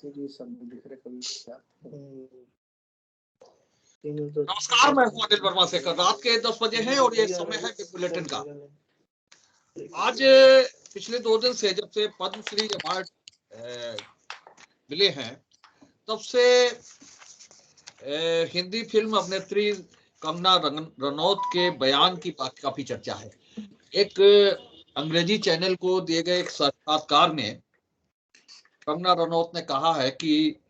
नमस्कार, मैं हूं अनिल वर्मा से। रात के 10 बजे हैं और ये समय है बुलेटिन का। आज पिछले 2 दिन से जब से पद्मश्री अवार्ड मिले हैं तब से हिंदी फिल्म अभिनेत्री कंगना रनौत के बयान की काफी चर्चा है। एक अंग्रेजी चैनल को दिए गए एक साक्षात्कार में कंगना रनौत ने कहा है कि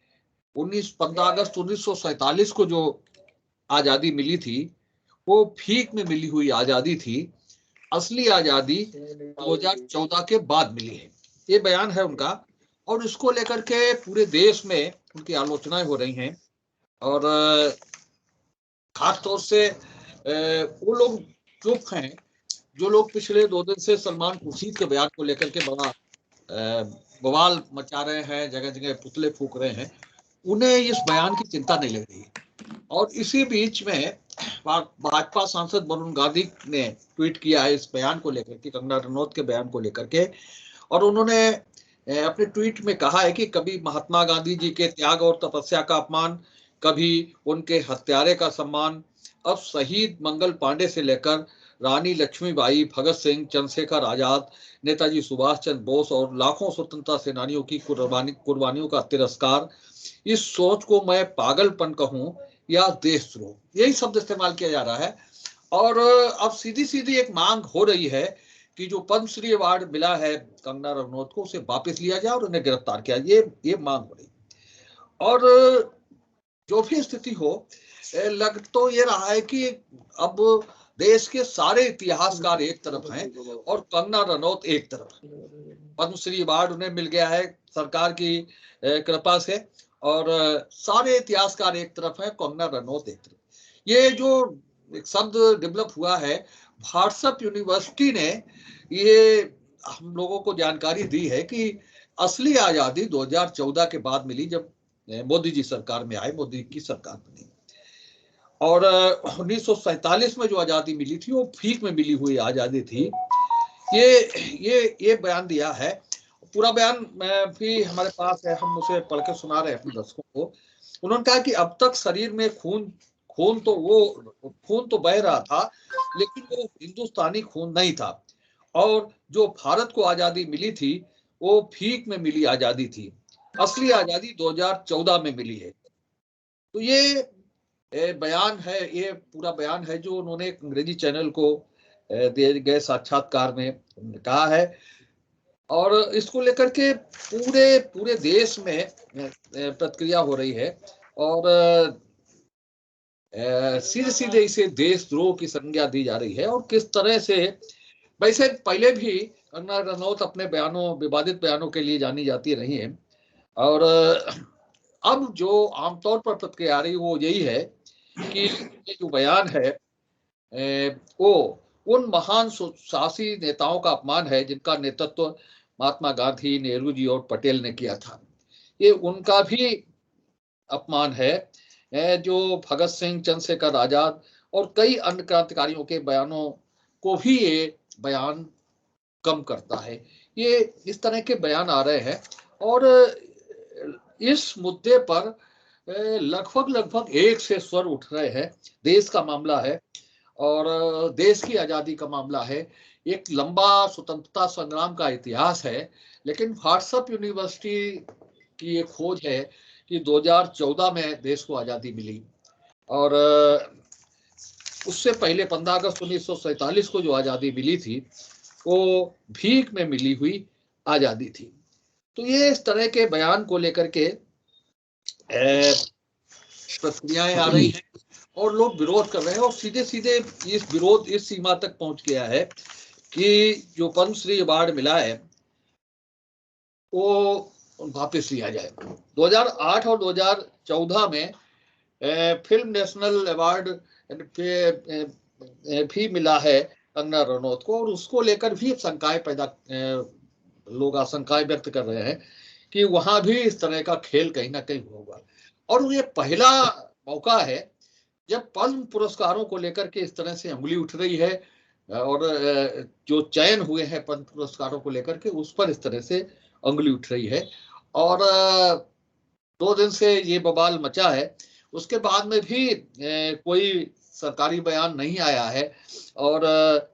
15 अगस्त 1947 को जो आजादी मिली थी वो भीख में मिली हुई आजादी थी। असली आजादी 2014 के बाद मिली है। ये बयान है उनका और इसको लेकर के पूरे देश में उनकी आलोचनाएं हो रही हैं और खास तौर से वो लोग चुप हैं जो लोग पिछले 2 दिन से सलमान खुर्शीद के बयान को लेकर के बड़ा बवाल मचा रहे हैं, जगह जगह पुतले फूंक रहे हैं। उन्हें इस बयान की चिंता नहीं लग रही। और इसी बीच में भाजपा सांसद वरुण गांधी ने ट्वीट किया है इस बयान को लेकर के, कंगना रनौत के बयान को लेकर के, और उन्होंने अपने ट्वीट में कहा है कि कभी महात्मा गांधी जी के त्याग और तपस्या का अपमान, कभी उनके हत्यारे का सम्मान, अब शहीद मंगल पांडे से लेकर रानी लक्ष्मीबाई, भगत सिंह, चंद्रशेखर आजाद, नेताजी सुभाष चंद्र बोस और लाखों स्वतंत्रता सेनानियों की कुर्बानियों का तिरस्कार, इस सोच को मैं पागलपन कहूं या देशद्रोह, यही शब्द इस्तेमाल किया जा रहा है। और अब सीधी सीधी एक मांग हो रही है कि जो पद्मश्री अवार्ड मिला है कंगना रनौत को उसे वापस लिया जाए और उन्हें गिरफ्तार किया। ये मांग हो रही। और जो भी स्थिति हो, लग तो ये रहा है कि अब देश के सारे इतिहासकार एक तरफ हैं और कंगना रनौत एक तरफ है। पद्मश्री अवार्ड उन्हें मिल गया है सरकार की कृपा से और सारे इतिहासकार एक तरफ है, कंगना रनौत एक तरफ। ये जो एक शब्द डेवलप हुआ है, व्हाट्सएप यूनिवर्सिटी ने ये हम लोगों को जानकारी दी है कि असली आजादी 2014 के बाद मिली, जब मोदी जी सरकार में आए, मोदी की सरकार बनी। और 1947 में जो आजादी मिली थी वो भीख में मिली हुई आजादी थी। ये बयान दिया है। पूरा बयान भी हमारे पास है, हम उसे पढ़ के सुना रहे हैं अपने दर्शकों को। उन्होंने कहा कि अब तक शरीर में खून तो बह रहा था, लेकिन वो हिंदुस्तानी खून नहीं था। और जो भारत को आजादी मिली थी वो भीख में मिली आजादी थी। असली आजादी 2014 में मिली है। तो ये बयान है, ये पूरा बयान है जो उन्होंने एक अंग्रेजी चैनल को दिए गए साक्षात्कार में कहा है। और इसको लेकर के पूरे देश में प्रतिक्रिया हो रही है और सीधे इसे देशद्रोह की संज्ञा दी जा रही है। और किस तरह से, वैसे पहले भी कंगना रनौत अपने विवादित बयानों के लिए जानी जाती रही है। और अब जो आमतौर पर प्रतिक्रिया आ रही वो यही है कि ये जो बयान है वो उन महान साहसी नेताओं का अपमान है जिनका नेतृत्व महात्मा गांधी, नेहरू जी और पटेल ने किया था। ये उनका भी अपमान है जो भगत सिंह, चंद्रशेखर आजाद और कई अन्य क्रांतिकारियों के बयानों को भी ये बयान कम करता है। ये इस तरह के बयान आ रहे हैं और इस मुद्दे पर लगभग एक से स्वर उठ रहे हैं। देश का मामला है और देश की आजादी का मामला है। एक लंबा स्वतंत्रता संग्राम का इतिहास है, लेकिन व्हाट्सएप यूनिवर्सिटी की एक खोज है कि 2014 में देश को आजादी मिली और उससे पहले 15 अगस्त 1947 को जो आजादी मिली थी वो भीख में मिली हुई आजादी थी। तो ये इस तरह के बयान को लेकर के प्रतिक्रियाएं आ रही हैं और लोग विरोध कर रहे हैं। और सीधे इस विरोध इस सीमा तक पहुंच गया है कि जो पद्मश्री अवार्ड मिला है वो वापस लिया जाए। 2008 और 2014 में फिल्म नेशनल अवार्ड भी मिला है कंगना रनौत को और उसको लेकर भी लोग आशंकाएं व्यक्त कर रहे हैं कि वहां भी इस तरह का खेल कहीं ना कहीं होगा। और ये पहला मौका है जब पद्म पुरस्कारों को लेकर के इस तरह से उंगली उठ रही है और जो चयन हुए हैं पद्म पुरस्कारों को लेकर के उस पर इस तरह से उंगली उठ रही है। और 2 दिन से ये बवाल मचा है, उसके बाद में भी कोई सरकारी बयान नहीं आया है। और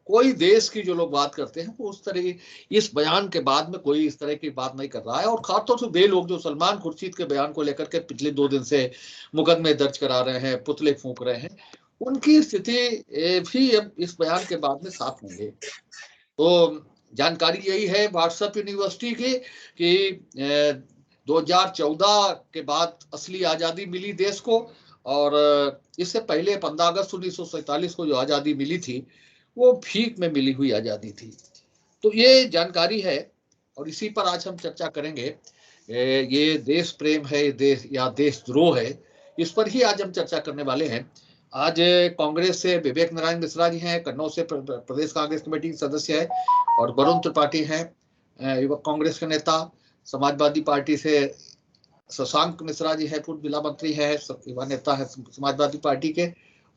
कोई देश की जो लोग बात करते हैं वो उस तरह इस बयान के बाद में कोई इस तरह की बात नहीं कर रहा है। और खासतौर से वे लोग जो सलमान खुर्शीद के बयान को लेकर के पिछले 2 दिन से मुकदमे दर्ज करा रहे हैं, पुतले फूंक रहे हैं, उनकी स्थिति भी अब इस बयान के बाद में साफ होंगे। तो जानकारी यही है व्हाट्सएप यूनिवर्सिटी की कि 2014 के बाद असली आजादी मिली देश को, और इससे पहले 15 अगस्त 1947 को जो आजादी मिली थी वो भीख में मिली हुई आजादी थी। तो ये जानकारी है और इसी पर आज हम चर्चा करेंगे। ये देश प्रेम है देश या देशद्रोह है, इस पर ही आज हम चर्चा करने वाले हैं। आज कांग्रेस से विवेक नारायण मिश्रा जी हैं, कन्नौज से प्रदेश कांग्रेस कमेटी के सदस्य है, और वरुण त्रिपाठी हैं युवक कांग्रेस के नेता। समाजवादी पार्टी से शशांक मिश्रा जी है, पूर्व जिला मंत्री है, युवा नेता है समाजवादी पार्टी के,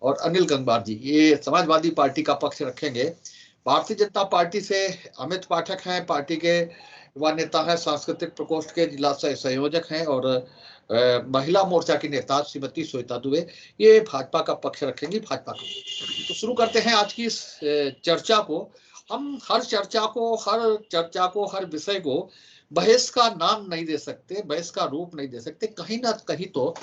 और अनिल गंगवार जी ये समाजवादी पार्टी का पक्ष रखेंगे। भारतीय जनता पार्टी से अमित पाठक हैं, पार्टी के युवा नेता है, सांस्कृतिक प्रकोष्ठ के जिला संयोजक हैं, और महिला मोर्चा की नेता श्रीमती श्वेता दुबे ये भाजपा का पक्ष रखेंगी, भाजपा का। तो शुरू करते हैं आज की इस चर्चा को। हम हर चर्चा को हर विषय को बहस का नाम नहीं दे सकते, बहस का रूप नहीं दे सकते। कहीं ना कहीं तो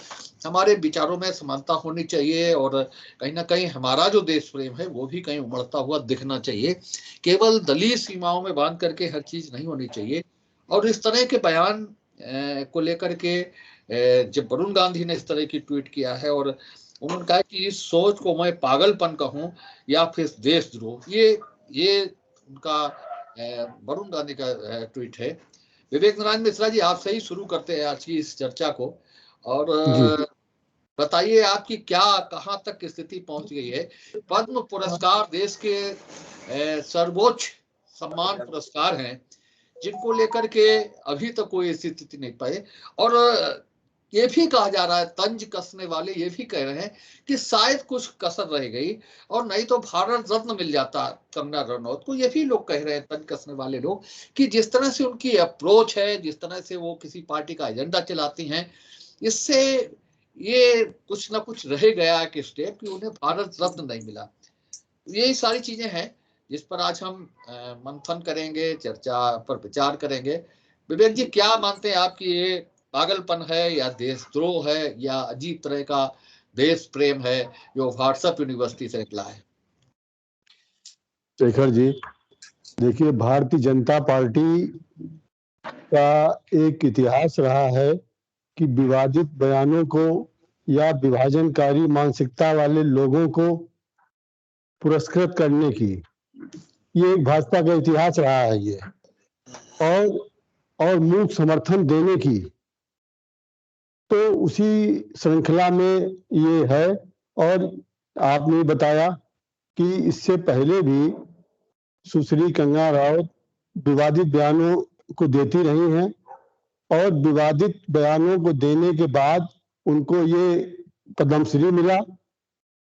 हमारे विचारों में समानता होनी चाहिए, और कहीं ना कहीं हमारा जो देश प्रेम है वो भी कहीं उमड़ता हुआ दिखना चाहिए। केवल दलीय सीमाओं में बांध करके हर चीज नहीं होनी चाहिए। और इस तरह के बयान को लेकर के जब वरुण गांधी ने इस तरह की ट्वीट किया है और उन्होंने कहा कि इस सोच को मैं पागलपन कहूं या फिर देशद्रोह, ये उनका वरुण गांधी का ट्वीट है। विवेक नारायण मिश्रा जी आपसे ही शुरू करते हैं आज की इस चर्चा को, और बताइए आपकी क्या कहां तक स्थिति पहुंच गई है। पद्म पुरस्कार देश के सर्वोच्च सम्मान पुरस्कार हैं, जिनको लेकर के अभी तक कोई स्थिति नहीं पाए। और ये भी कहा जा रहा है, तंज कसने वाले ये भी कह रहे हैं कि शायद कुछ कसर रह गई और नहीं तो भारत रत्न मिल जाता कंगना रनौत को। ये भी लोग कह रहे हैं, तंज कसने वाले लोग, कि जिस तरह से उनकी अप्रोच है, जिस तरह से वो किसी पार्टी का एजेंडा चलाती हैं, इससे ये कुछ ना कुछ रह गया कि स्टेप कि उन्हें भारत रत्न नहीं मिला। यही सारी चीजें हैं जिस पर आज हम मंथन करेंगे, चर्चा पर विचार करेंगे। विवेक जी क्या मानते हैं आप कि ये पागलपन है या देशद्रोह है या अजीब तरह का देश प्रेम है जो व्हाट्सएप यूनिवर्सिटी से निकला है? शेखर जी देखिए, भारतीय जनता पार्टी का एक इतिहास रहा है कि विवादित बयानों को या विभाजनकारी मानसिकता वाले लोगों को पुरस्कृत करने की, ये एक भाजपा का इतिहास रहा है ये, और मूक समर्थन देने की। तो उसी श्रृंखला में ये है। और आपने बताया कि इससे पहले भी सुश्री कंगना राउत विवादित बयानों को देती रही हैं, और विवादित बयानों को देने के बाद उनको ये पद्मश्री मिला।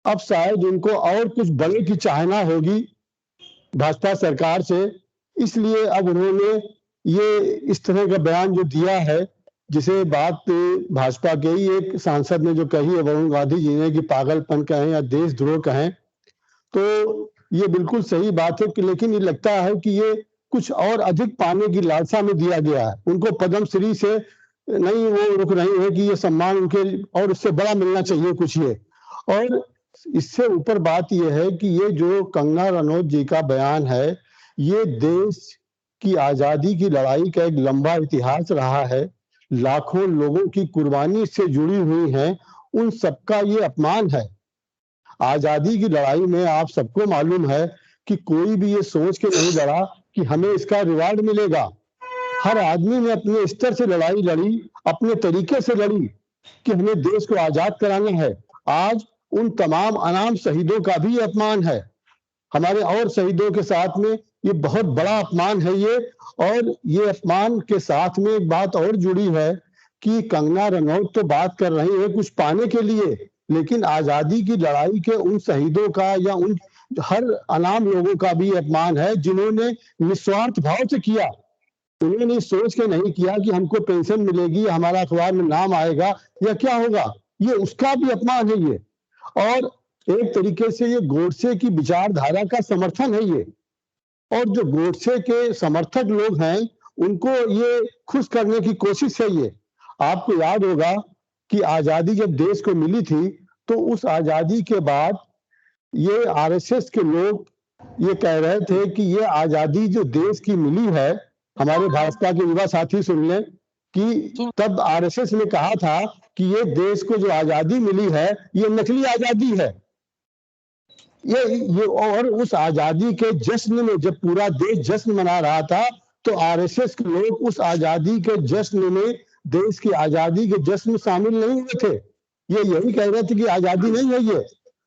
अब शायद उनको और कुछ बड़े की चाहना होगी भाजपा सरकार से, इसलिए अब उन्होंने ये इस तरह का बयान जो दिया है, जिसे बात भाजपा के ही एक सांसद ने जो कही है, वरुण गांधी जी ने, कि पागलपन कहें या देशद्रोह कहें, तो ये बिल्कुल सही बात है कि, लेकिन ये लगता है कि ये कुछ और अधिक पाने की लालसा में दिया गया है। उनको पद्मश्री से नहीं वो रुक रही है कि ये सम्मान उनके और उससे बड़ा मिलना चाहिए कुछ ये। और इससे ऊपर बात यह है कि ये जो कंगना रनौत जी का बयान है, ये देश की आजादी की लड़ाई का एक लंबा इतिहास रहा है, लाखों लोगों की कुर्बानी से जुड़ी हुई है, उन सबका ये अपमान है। आजादी की लड़ाई में आप सबको मालूम है कि कोई भी ये सोच के नहीं लड़ा कि हमें इसका रिवार्ड मिलेगा। हर आदमी ने अपने स्तर से लड़ाई लड़ी, अपने तरीके से लड़ी कि हमें देश को आजाद कराना है। आज उन तमाम अनाम शहीदों का भी अपमान है, हमारे और शहीदों के साथ में ये बहुत बड़ा अपमान है ये। और ये अपमान के साथ में एक बात और जुड़ी है कि कंगना रनौत तो बात कर रही है कुछ पाने के लिए, लेकिन आजादी की लड़ाई के उन शहीदों का या उन हर अनाम लोगों का भी अपमान है जिन्होंने निस्वार्थ भाव से किया। उन्होंने इस सोच के नहीं किया कि हमको पेंशन मिलेगी, हमारा अखबार में नाम आएगा या क्या होगा। ये उसका भी अपमान है ये, और एक तरीके से ये गोडसे की विचारधारा का समर्थन है ये। और जो गोडसे के समर्थक लोग हैं उनको ये खुश करने की कोशिश है ये। आपको याद होगा कि आजादी जब देश को मिली थी तो उस आजादी के बाद ये आरएसएस के लोग ये कह रहे थे कि ये आजादी जो देश की मिली है, हमारे भाजपा के युवा साथी सुन लें कि तब आरएसएस ने कहा था कि ये देश को जो आजादी मिली है ये नकली आजादी है। ये और उस आजादी के जश्न में जब पूरा देश जश्न मना रहा था तो आरएसएस के लोग उस आजादी के जश्न में, देश की आजादी के जश्न में शामिल नहीं हुए थे। ये यही कह रहे थे कि आजादी नहीं है ये।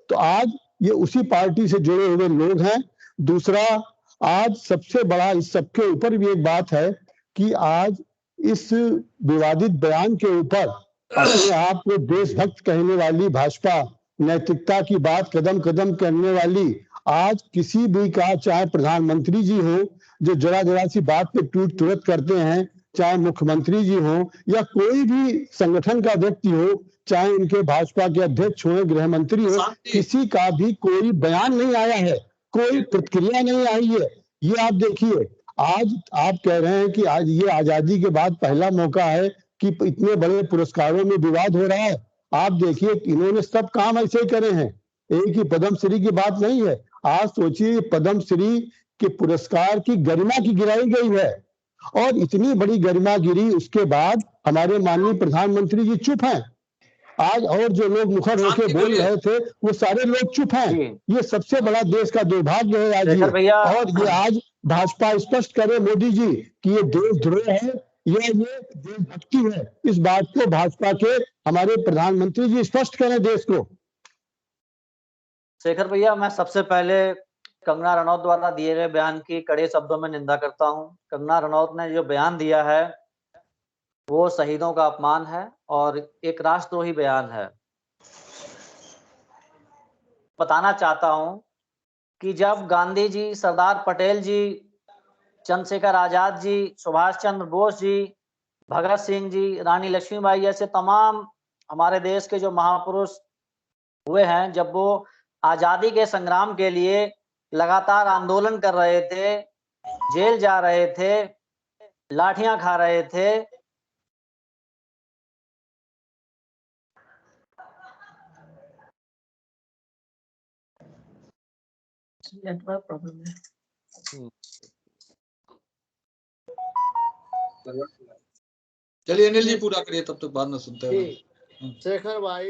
तो आज ये उसी पार्टी से जुड़े हुए लोग हैं। दूसरा, आज सबसे बड़ा इस सबके ऊपर भी एक बात है कि आज इस विवादित बयान के ऊपर अपने आप को देशभक्त कहने वाली भाजपा, नैतिकता की बात कदम कदम करने वाली, आज किसी भी का, चाहे प्रधानमंत्री जी हो जो जरा जरा सी बात पे टूट तुरंत करते हैं, चाहे मुख्यमंत्री जी हो या कोई भी संगठन का व्यक्ति हो, चाहे इनके भाजपा के अध्यक्ष हो, गृह मंत्री हो, किसी का भी कोई बयान नहीं आया है, कोई प्रतिक्रिया नहीं आई है। ये आप देखिए, आज आप कह रहे हैं कि आज ये आजादी के बाद पहला मौका है कि इतने बड़े पुरस्कारों में विवाद हो रहा है। आप देखिए इन्होंने सब काम ऐसे ही करे हैं, एक ही पद्मश्री की बात नहीं है। आज सोचिए पद्मश्री के पुरस्कार की गरिमा की गिराई गई है, और इतनी बड़ी गरिमा गिरी, उसके बाद हमारे माननीय प्रधानमंत्री जी चुप हैं आज, और जो लोग मुखर होकर बोल रहे थे वो सारे लोग चुप हैं। ये सबसे बड़ा देश का दुर्भाग्य है आज ये। और ये आज भाजपा स्पष्ट करे मोदी जी कि ये देशद्रोह है या ये देशभक्ति है, इस बात को भाजपा के हमारे प्रधानमंत्री जी स्पष्ट करें देश को। शेखर भैया, मैं सबसे पहले कंगना रनौत द्वारा दिए गए बयान की कड़े शब्दों में निंदा करता हूं। कंगना रनौत ने जो बयान दिया है वो शहीदों का अपमान है और एक राष्ट्रद्रोही बयान है। बताना चाहता हूं कि जब गांधी जी, सरदार पटेल जी, चंद्रशेखर आजाद जी, सुभाष चंद्र बोस जी, भगत सिंह जी, रानी लक्ष्मीबाई जैसे तमाम हमारे देश के जो महापुरुष हुए हैं, जब वो आजादी के संग्राम के लिए लगातार आंदोलन कर रहे थे, जेल जा रहे थे, लाठियां खा रहे थे, नेटवर्क प्रॉब्लम है। चलिए अनिल जी पूरा करिए, तब तक बाद में सुनते हैं। शेखर भाई,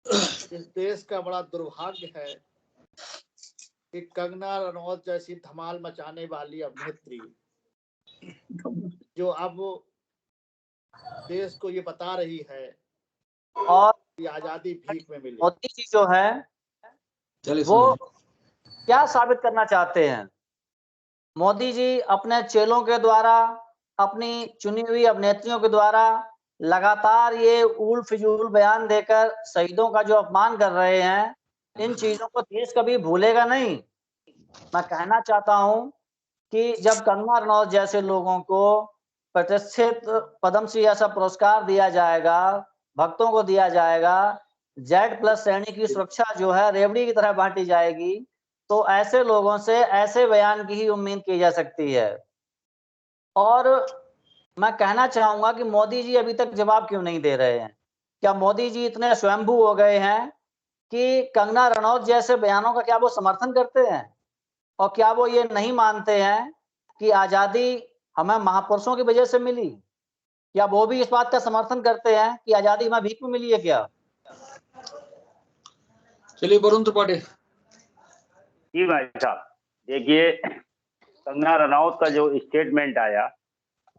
इस देश का बड़ा दुर्भाग्य है कि कंगना रनौत जैसी धमाल मचाने वाली अभिनेत्री जो अब देश को ये बता रही है और कि आजादी भीख में मिली। मोदी जी जो है वो क्या साबित करना चाहते हैं? मोदी जी अपने चेलों के द्वारा, अपनी चुनी हुई अभिनेत्रियों के द्वारा लगातार ये उल फिजूल बयान देकर शहीदों का जो अपमान कर रहे हैं, इन चीजों को देश कभी भूलेगा नहीं। मैं कहना चाहता हूं कि जब कंगना रनौत जैसे लोगों को प्रतिष्ठित पद्मश्री ऐसा पुरस्कार दिया जाएगा, भक्तों को दिया जाएगा, Z+ श्रेणी की सुरक्षा जो है रेवड़ी की तरह बांटी जाएगी, तो ऐसे लोगों से ऐसे बयान की ही उम्मीद की जा सकती है। और मैं कहना चाहूंगा कि मोदी जी अभी तक जवाब क्यों नहीं दे रहे हैं? क्या मोदी जी इतने स्वयंभू हो गए हैं कि कंगना रनौत जैसे बयानों का क्या वो समर्थन करते हैं? और क्या वो ये नहीं मानते हैं कि आजादी हमें महापुरुषों की वजह से मिली? क्या वो भी इस बात का समर्थन करते हैं कि आजादी हमें भीख में मिली है क्या? चलिए वरुण त्रिपाठी जी भाई साहब, देखिए कंगना रनौत का जो स्टेटमेंट आया,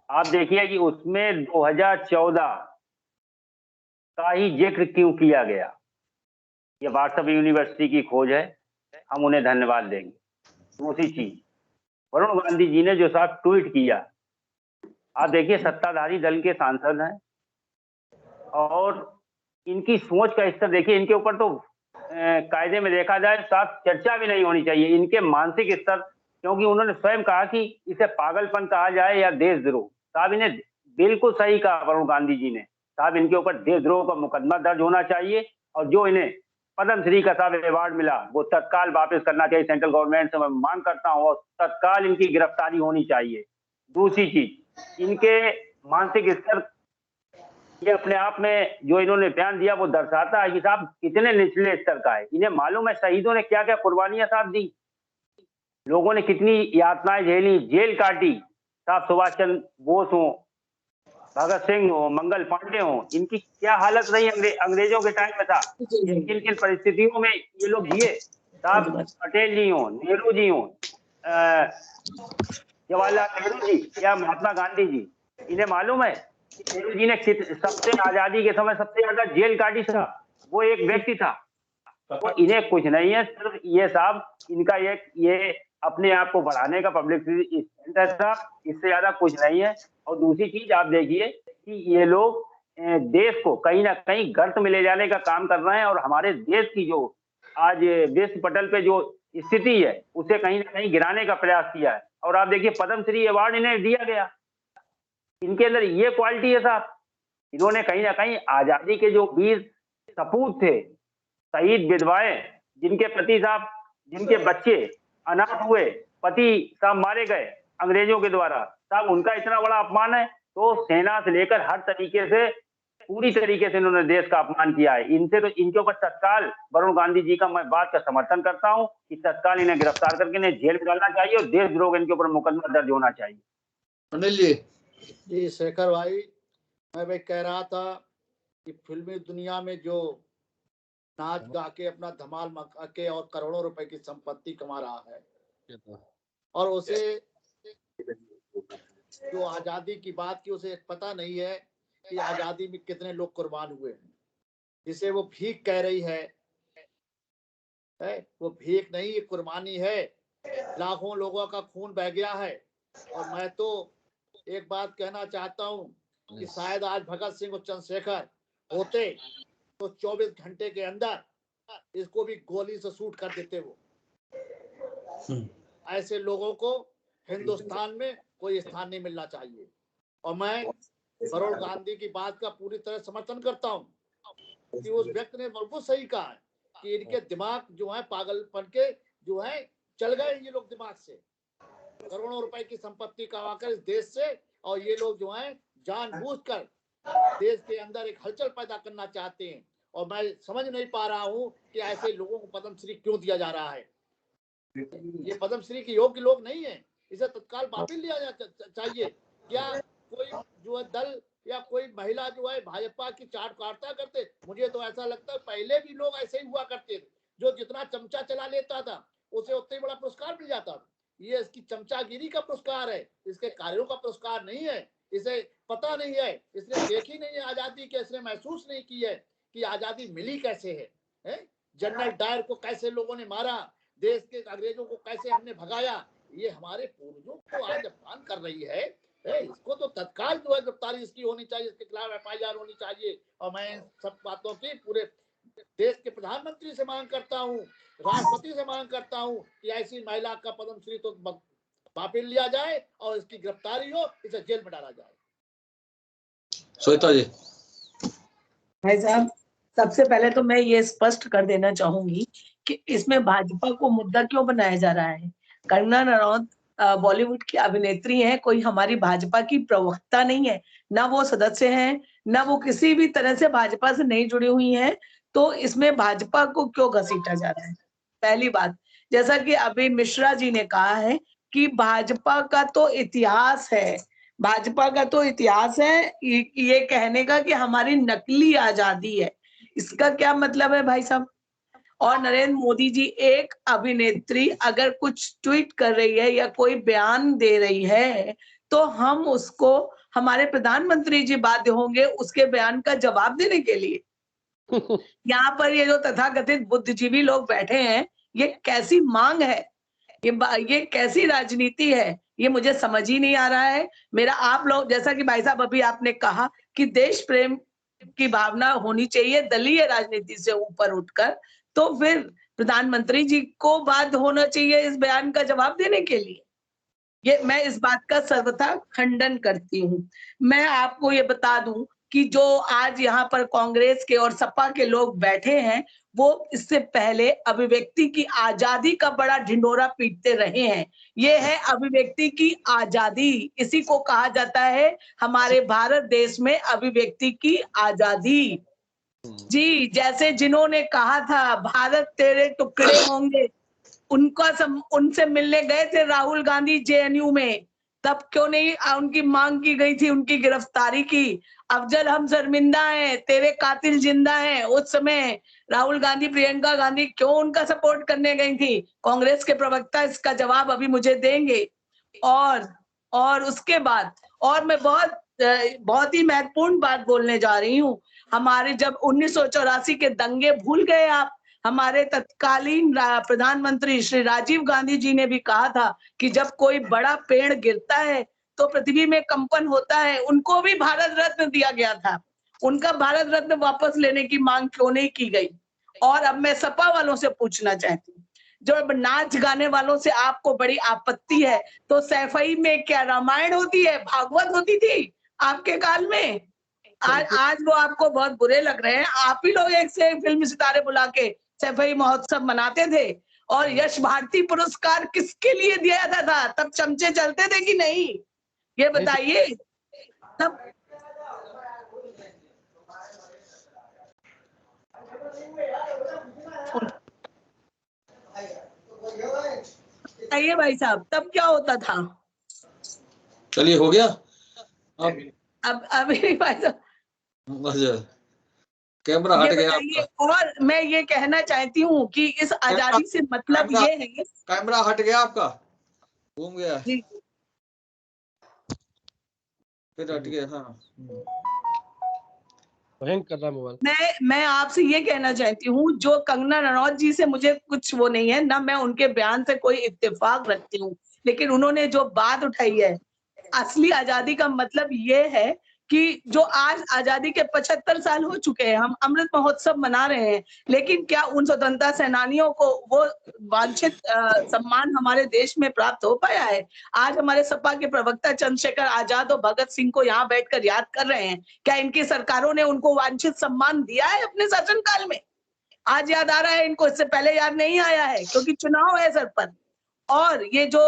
आप देखिए कि उसमें 2014 का ही जिक्र क्यों किया गया। ये व्हाट्सएप यूनिवर्सिटी की खोज है, हम उन्हें धन्यवाद देंगे। दूसरी चीज, वरुण गांधी जी ने जो साहब ट्वीट किया, आप देखिए सत्ताधारी दल के सांसद हैं और इनकी सोच का स्तर देखिए, इनके ऊपर तो कायदे में देखा जाए साफ चर्चा भी नहीं होनी चाहिए। इनके मानसिक स्तर क्योंकि उन्होंने स्वयं कहा कि इसे पागलपन कहा जाए या देशद्रोह। साहब इन्हें बिल्कुल सही कहा वरुण गांधी जी ने। साहब इनके ऊपर देशद्रोह का मुकदमा दर्ज होना चाहिए और जो इन्हें पद्मश्री का साहब अवार्ड मिला वो तत्काल वापस करना चाहिए सेंट्रल गवर्नमेंट से, मैं मांग करता हूँ, और तत्काल इनकी गिरफ्तारी होनी चाहिए। दूसरी चीज, इनके मानसिक स्तर, ये अपने आप में जो इन्होंने बयान दिया वो दर्शाता है कि साहब कितने निचले स्तर का है। इन्हें मालूम है शहीदों ने क्या क्या कुर्बानियां साहब दी, लोगों ने कितनी यातनाएं झेली, जेल काटी। साहब सुभाष चंद्र बोस हो, भगत सिंह हो, मंगल पांडे हो, इनकी क्या हालत रही अंग्रेजों के टाइम में था, किन किन परिस्थितियों में ये लोग जिए। साहब पटेल जी हो, नेहरू जी हो, जवाहरलाल नेहरू जी या महात्मा गांधी जी, इन्हें मालूम है कि नेहरू जी ने सबसे आजादी के समय सबसे ज्यादा जेल काटी था, वो एक व्यक्ति था। तो इन्हें कुछ नहीं है, सिर्फ ये साहब इनका ये अपने आप को बढ़ाने का पब्लिसिटी स्टंट है साहब, इससे ज्यादा कुछ नहीं है। और दूसरी चीज आप देखिए कि ये लोग देश को कहीं ना कहीं गर्त में ले जाने का काम कर रहे हैं और हमारे देश की जो आज विश्व पटल पे जो स्थिति है उसे कहीं ना कहीं गिराने का प्रयास किया है। और आप देखिए पद्मश्री अवार्ड इन्हें दिया गया, इनके अंदर ये क्वालिटी है साहब। इन्होंने कहीं ना कहीं आजादी के जो वीर सपूत थे, शहीद विधवाएं जिनके पति साहब, जिनके बच्चे अनाथ हुए, पति साहब मारे गए अंग्रेजों के द्वारा, साहब उनका इतना बड़ा अपमान है। तो सेना से लेकर हर तरीके से पूरी तरीके से इन्होंने देश का अपमान किया है। इनसे तो इनके ऊपर तत्काल वरुण गांधी जी का मैं बात का समर्थन करता हूं कि तत्काल इन्हें गिरफ्तार करके इन्हें जेल में डालना चाहिए और देशद्रोह इनके ऊपर मुकदमा दर्ज होना चाहिए। अनिल जी। जी शेखर भाई, मैं भाई कह रहा था कि फिल्मी दुनिया में जो नाच गा के अपना धमाल मचा के और करोड़ों रुपए की संपत्ति कमा रहा है और उसे जो आजादी की बात की उसे पता नहीं है कि आजादी में कितने लोग कुर्बान हुए हैं। जिसे वो भीख कह रही है वो भीख नहीं, ये कुर्बानी है। लाखों लोगों का खून बह गया है। और मैं तो एक बात कहना चाहता हूँ कि शायद आज भगत सिंह और चंद्रशेखर होते तो 24 घंटे के अंदर इसको भी गोली से शूट कर देते। वो ऐसे लोगों को हिंदुस्तान में कोई स्थान नहीं मिलना चाहिए। और मैं वरुण गांधी की बात का पूरी तरह समर्थन करता हूँ कि उस व्यक्ति ने बिल्कुल सही कहा है कि इनके दिमाग जो है पागलपन के जो है चल गए ये लोग दिमाग से। करोड़ों रुपए की संपत्ति कमाकर इस देश से, और ये लोग जो है जानबूझकर देश के अंदर एक हलचल पैदा करना चाहते हैं। और मैं समझ नहीं पा रहा हूँ कि ऐसे लोगों को पद्मश्री क्यों दिया जा रहा है। ये पद्मश्री के योग्य लोग नहीं है, इसे तत्काल वापस लिया चाहिए। क्या कोई जो है दल या कोई महिला जो है भाजपा की चाट काटता करते? मुझे तो ऐसा लगता है पहले भी लोग ऐसे ही हुआ करते थे, जो जितना चमचा चला लेता था उसे उतना ही बड़ा पुरस्कार मिल जाता था। ये इसकी चमचागिरी का पुरस्कार है, इसके कार्यों का पुरस्कार नहीं है। इसे पता नहीं है, इसने देखी नहीं है आजादी के, इसने महसूस नहीं की है कि आजादी मिली कैसे है? जनरल डायर को कैसे लोगों ने मारा, देश के अंग्रेजों को कैसे हमने भगाया, ये हमारे पूर्वजों को आज अपमान कर रही है। इसको तो तत्काल जो है गिरफ्तारी इसकी होनी चाहिए, इसके खिलाफ FIR होनी चाहिए। और मैं सब बातों की पूरे देश के प्रधानमंत्री से मांग करता हूँ, राष्ट्रपति से मांग करता हूँ कि ऐसी महिला का पद्मश्री तो वापस लिया जाए और इसकी गिरफ्तारी हो, इसे जेल में डाला जाए। श्वेता जी। भाई साहब, सबसे पहले तो मैं ये स्पष्ट कर देना चाहूंगी कि इसमें भाजपा को मुद्दा क्यों बनाया जा रहा है। कंगना रनौत बॉलीवुड की अभिनेत्री हैं, कोई हमारी भाजपा की प्रवक्ता नहीं है, ना वो सदस्य हैं, ना वो किसी भी तरह से भाजपा से नहीं जुड़ी हुई हैं। तो इसमें भाजपा को क्यों घसीटा जा रहा है? पहली बात, जैसा कि अभी मिश्रा जी ने कहा है कि भाजपा का तो इतिहास है, भाजपा का तो इतिहास है ये कहने का कि हमारी नकली आजादी है। इसका क्या मतलब है भाई साहब? और नरेंद्र मोदी जी, एक अभिनेत्री अगर कुछ ट्वीट कर रही है या कोई बयान दे रही है तो हम उसको, हमारे प्रधानमंत्री जी बाध्य होंगे उसके बयान का जवाब देने के लिए। यहाँ पर ये जो तथाकथित बुद्धिजीवी लोग बैठे हैं, ये कैसी मांग है, ये कैसी राजनीति है, ये मुझे समझ ही नहीं आ रहा है। मेरा आप लोग, जैसा कि भाई साहब अभी आपने कहा कि देश प्रेम की भावना होनी चाहिए दलीय राजनीति से ऊपर उठकर, तो फिर प्रधानमंत्री जी को बाध्य होना चाहिए इस बयान का जवाब देने के लिए। ये मैं इस बात का सर्वथा खंडन करती हूँ। मैं आपको ये बता दूं कि जो आज यहाँ पर कांग्रेस के और सपा के लोग बैठे हैं, वो इससे पहले अभिव्यक्ति की आजादी का बड़ा ढिंढोरा पीटते रहे हैं। ये है अभिव्यक्ति की आजादी, इसी को कहा जाता है हमारे भारत देश में अभिव्यक्ति की आजादी। जी, जैसे जिन्होंने कहा था भारत तेरे टुकड़े होंगे, उनसे मिलने गए थे राहुल गांधी जेएनयू में, तब क्यों नहीं उनकी मांग की गई थी उनकी गिरफ्तारी की। अफजल हम शर्मिंदा हैं, तेरे कातिल जिंदा हैं, उस समय राहुल गांधी प्रियंका गांधी क्यों उनका सपोर्ट करने गई थी? कांग्रेस के प्रवक्ता इसका जवाब अभी मुझे देंगे। और उसके बाद और मैं बहुत ही महत्वपूर्ण बात बोलने जा रही हूँ। हमारे जब 1984 के दंगे भूल गए आप? हमारे तत्कालीन प्रधानमंत्री श्री राजीव गांधी जी ने भी कहा था कि जब कोई बड़ा पेड़ गिरता है तो पृथ्वी में कंपन होता है। उनको भी भारत रत्न दिया गया था, उनका भारत रत्न वापस लेने की मांग क्यों नहीं की गई? और अब मैं सपा वालों से पूछना चाहती हूँ, जब नाच गाने वालों से आपको बड़ी आपत्ति है, तो सैफई में क्या रामायण होती है, भागवत होती थी आपके काल में? आज वो आपको बहुत बुरे लग रहे हैं। आप ही लोग एक से फिल्म सितारे बुला के सैफई महोत्सव मनाते थे। और यश भारती पुरस्कार किसके लिए दिया जाता था? तब चमचे चलते थे कि नहीं, ये बताइए। तब बताइए भाई साहब, तब क्या होता था? चलिए, हो गया अब अभी भाई साहब कैमरा हट गया आपका। और मैं ये कहना चाहती हूँ कि इस आजादी से मतलब ये है, कैमरा हट गया आपका, घूम गया जी, फिर हट गया। हाँ, कर रहा मोबाइल। मैं आपसे ये कहना चाहती हूँ, जो कंगना रनौत जी से मुझे कुछ वो नहीं है ना, मैं उनके बयान से कोई इत्तेफाक रखती हूँ, लेकिन उन्होंने जो बात उठाई है, असली आजादी का मतलब ये है कि जो आज आजादी के 75 साल हो चुके हैं, हम अमृत महोत्सव मना रहे हैं, लेकिन क्या उन स्वतंत्रता सेनानियों को वो वांछित सम्मान हमारे देश में प्राप्त हो पाया है? आज हमारे सपा के प्रवक्ता चंद्रशेखर आजाद और भगत सिंह को यहाँ बैठकर याद कर रहे हैं, क्या इनकी सरकारों ने उनको वांछित सम्मान दिया है अपने शासनकाल में? आज याद आ रहा है इनको, इससे पहले याद नहीं आया है, क्योंकि चुनाव है सर पर। और ये जो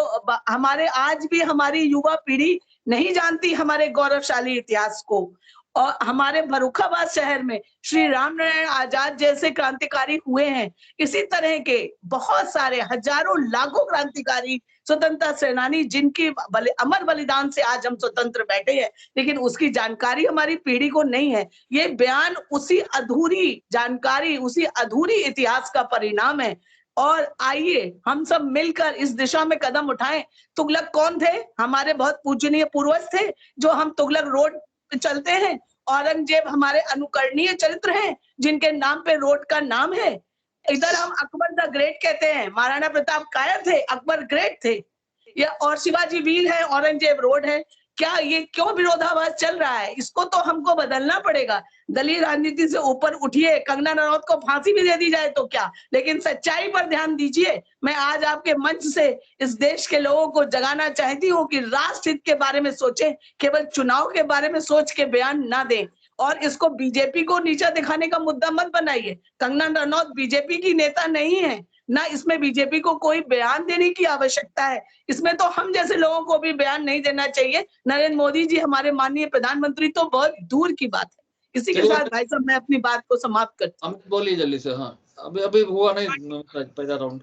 हमारे आज भी हमारी युवा पीढ़ी नहीं जानती हमारे गौरवशाली इतिहास को। और हमारे फर्रुखाबाद शहर में श्री रामनारायण आजाद जैसे क्रांतिकारी हुए हैं, इसी तरह के बहुत सारे हजारों लाखों क्रांतिकारी स्वतंत्रता सेनानी जिनकी अमर बलिदान से आज हम स्वतंत्र बैठे हैं, लेकिन उसकी जानकारी हमारी पीढ़ी को नहीं है। ये बयान उसी अधूरी जानकारी, उसी अधूरी इतिहास का परिणाम है। और आइए हम सब मिलकर इस दिशा में कदम उठाएं। तुगलक कौन थे? हमारे बहुत पूजनीय पूर्वज थे जो हम तुगलक रोड पे चलते हैं। औरंगजेब हमारे अनुकरणीय चरित्र हैं जिनके नाम पे रोड का नाम है। इधर हम अकबर द ग्रेट कहते हैं, महाराणा प्रताप कायर थे, अकबर ग्रेट थे, या और शिवाजी वीर है, औरंगजेब रोड है। क्या ये क्यों विरोधाभास चल रहा है? इसको तो हमको बदलना पड़ेगा। दलीय राजनीति से ऊपर उठिए, कंगना रनौत को फांसी भी दे दी जाए तो क्या, लेकिन सच्चाई पर ध्यान दीजिए। मैं आज आपके मंच से इस देश के लोगों को जगाना चाहती हूँ कि राष्ट्र हित के बारे में सोचें, केवल चुनाव के बारे में सोच के बयान ना दें। और इसको बीजेपी को नीचा दिखाने का मुद्दा मत बनाइए। कंगना रनौत बीजेपी की नेता नहीं है, ना इसमें बीजेपी को कोई बयान देने की आवश्यकता है। इसमें तो हम जैसे लोगों को भी बयान नहीं देना चाहिए। नरेंद्र मोदी जी हमारे माननीय प्रधानमंत्री तो बहुत दूर की बात है। इसी के साथ भाई साहब मैं अपनी बात को समाप्त करता हूँ। बोलिए जल्दी से। हाँ, अभी हुआ नहीं पहला राउंड।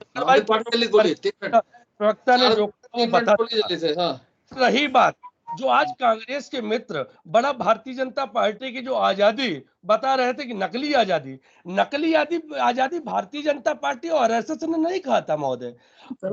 बोलिए, 3 मिनट प्रवक्ता ने जो बता जल्दी से। हाँ, रही बात, जो आज कांग्रेस के मित्र बड़ा भारतीय जनता पार्टी की जो आजादी बता रहे थे कि नकली आजादी भारतीय जनता पार्टी और आरएसएस ने नहीं कहा था महोदय।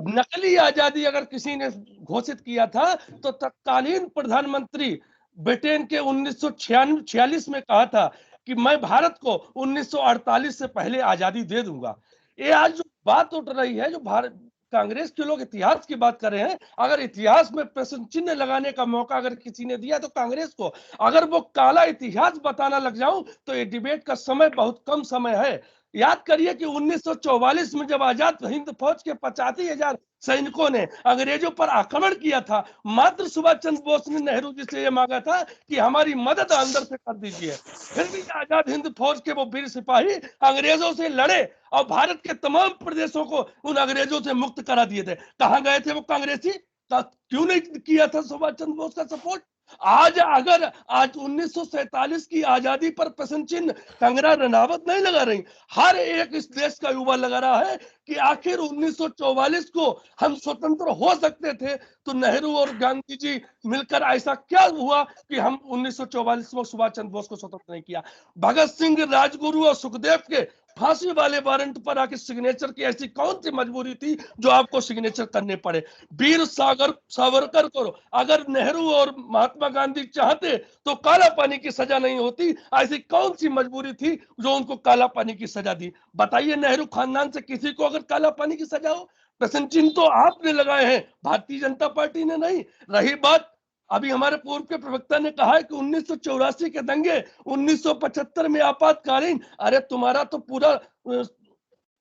नकली आजादी अगर किसी ने घोषित किया था तो तत्कालीन प्रधानमंत्री ब्रिटेन के 1946 में कहा था कि मैं भारत को 1948 से पहले आजादी दे दूंगा। ये आज जो बात उठ रही है, जो भारत कांग्रेस के लोग इतिहास की बात कर रहे हैं, अगर इतिहास में प्रश्न चिन्ह लगाने का मौका अगर किसी ने दिया तो कांग्रेस को, अगर वो काला इतिहास बताना लग जाऊं तो ये डिबेट का समय बहुत कम समय है। याद करिए कि 1944 में जब आजाद हिंद फौज के 85,000 सैनिकों ने अंग्रेजों पर आक्रमण किया था, मात्र सुभाष चंद्र बोस ने नेहरू जी से यह मांगा था कि हमारी मदद अंदर से कर दीजिए। फिर भी आजाद हिंद फौज के वो वीर सिपाही अंग्रेजों से लड़े और भारत के तमाम प्रदेशों को उन अंग्रेजों से मुक्त करा दिए थे। कहां गए थे वो कांग्रेसी? क्यों नहीं किया था सुभाष चंद्र बोस का सपोर्ट? आज 1947 की आजादी पर प्रश्न चिन्ह कंगना रनावत नहीं लगा रही, हर एक इस देश का युवा लगा रहा है कि आखिर 1944 को हम स्वतंत्र हो सकते थे, तो नेहरू और गांधी जी मिलकर ऐसा क्या हुआ कि हम 1944 में सुभाष चंद्र बोस को स्वतंत्र नहीं किया? भगत सिंह, राजगुरु और सुखदेव के फांसी वाले वारंट पर आके सिग्नेचर की ऐसी कौन सी मजबूरी थी जो आपको सिग्नेचर करने पड़े? वीर सावरकर को अगर नेहरू और महात्मा गांधी चाहते तो काला पानी की सजा नहीं होती, ऐसी कौन सी मजबूरी थी जो उनको काला पानी की सजा दी? बताइए, नेहरू खानदान से किसी को अगर काला पानी की सजा हो? प्रश्न चिन्ह तो आपने लगाए हैं, भारतीय जनता पार्टी ने नहीं। रही बात, अभी हमारे पूर्व के प्रवक्ता ने कहा है कि 1984 के दंगे, 1975 में आपातकालीन, अरे तुम्हारा तो पूरा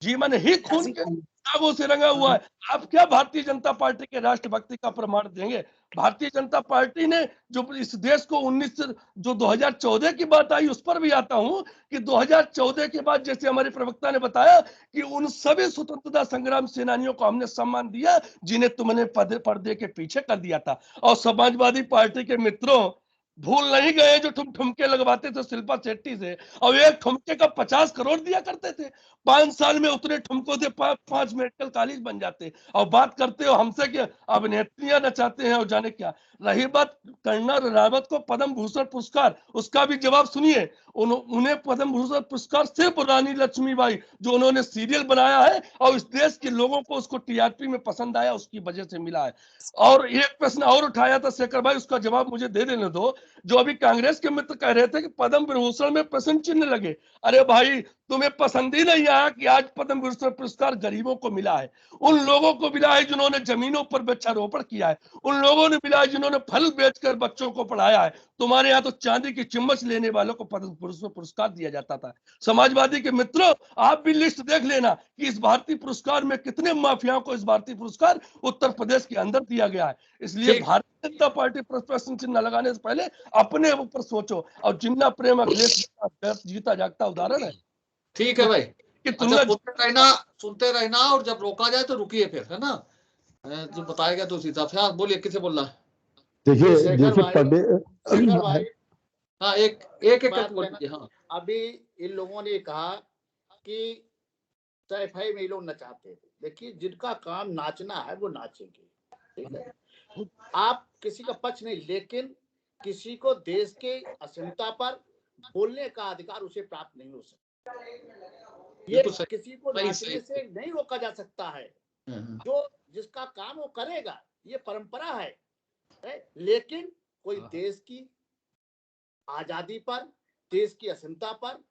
जीवन ही खून के दागों से रंगा हुआ है। आप क्या भारतीय जनता पार्टी के राष्ट्रभक्ति का प्रमाण देंगे? भारतीय जनता पार्टी ने जो इस देश को 2014 की बात आई, उस पर भी आता हूं कि 2014 के बाद, जैसे हमारे प्रवक्ता ने बताया, कि उन सभी स्वतंत्रता संग्राम सेनानियों को हमने सम्मान दिया जिन्हें तुमने पर्दे के पीछे कर दिया था। और समाजवादी पार्टी के मित्रों, भूल नहीं गए जो तुम ठुमके लगवाते थे शिल्पा शेट्टी से, और एक ठुमके का 50 करोड़ दिया करते थे। 5 साल में उतने ठुमकों से 5 मेडिकल कॉलेज बन जाते, और बात करते हो हमसे कि अभिनेत्रियां नचाते हैं और जाने क्या। रही बात कंगना रनावत को पद्म भूषण पुरस्कार, उसका भी जवाब सुनिए। उन्हें पद्म भूषण पुरस्कार सिर्फ रानी लक्ष्मीबाई, जो उन्होंने सीरियल बनाया है और इस देश के लोगों को उसको टीआरपी में पसंद आया, उसकी वजह से मिला है। और एक प्रश्न और उठाया था शेखर भाई, उसका जवाब मुझे दे देने दो। जो अभी कांग्रेस के मित्र कह रहे थे कि पद्म विभूषण में प्रश्न चिन्ह लगे, अरे भाई, तुम्हें पसंद ही नहीं आया कि आज पद्म विभूषण पुरस्कार गरीबों को मिला है, उन लोगों को मिला है जिन्होंने जमीनों पर वृक्षारोपण किया है, उन लोगों ने मिला है जिन्होंने फल बेचकर बच्चों को पढ़ाया है। तुम्हारे यहाँ तो चांदी की चम्मच लेने वालों को पद्म विभूषण पुरस्कार दिया जाता था। समाजवादी के मित्रों, आप भी लिस्ट देख लेना कि इस भारतीय पुरस्कार में कितने माफियाओं को इस भारतीय पुरस्कार उत्तर प्रदेश के अंदर दिया गया है। इसलिए भारतीय जनता पार्टी पर प्रश्न चिन्ह लगाने से पहले अपने ऊपर सोचो। और जिन्ना प्रेम अखिलेश जीता जागता उदाहरण है। ठीक है भाई, कि तुलना सुनते रहना और जब रोका जाए तो रुकिए, फिर है ना, जो बताया गया तो उस हिसाब से। हाँ बोलिए, किसे बोल रहा है? देखिए भाई, हाँ, एक बोल दीजिए। हाँ, अभी इन लोगों ने कहा कि सैफई में ये लोग नचाते थे। देखिए, जिनका काम नाचना है वो नाचेंगे, ठीक है। आप किसी का पक्ष नहीं, लेकिन किसी को देश के अस्मिता पर बोलने का अधिकार उसे प्राप्त नहीं हो सकता। ये किसी को नाचने से नहीं रोका जा सकता है। जो जिसका काम वो करेगा, ये परंपरा है। लेकिन कोई देश की आजादी पर, देश की अस्मिता पर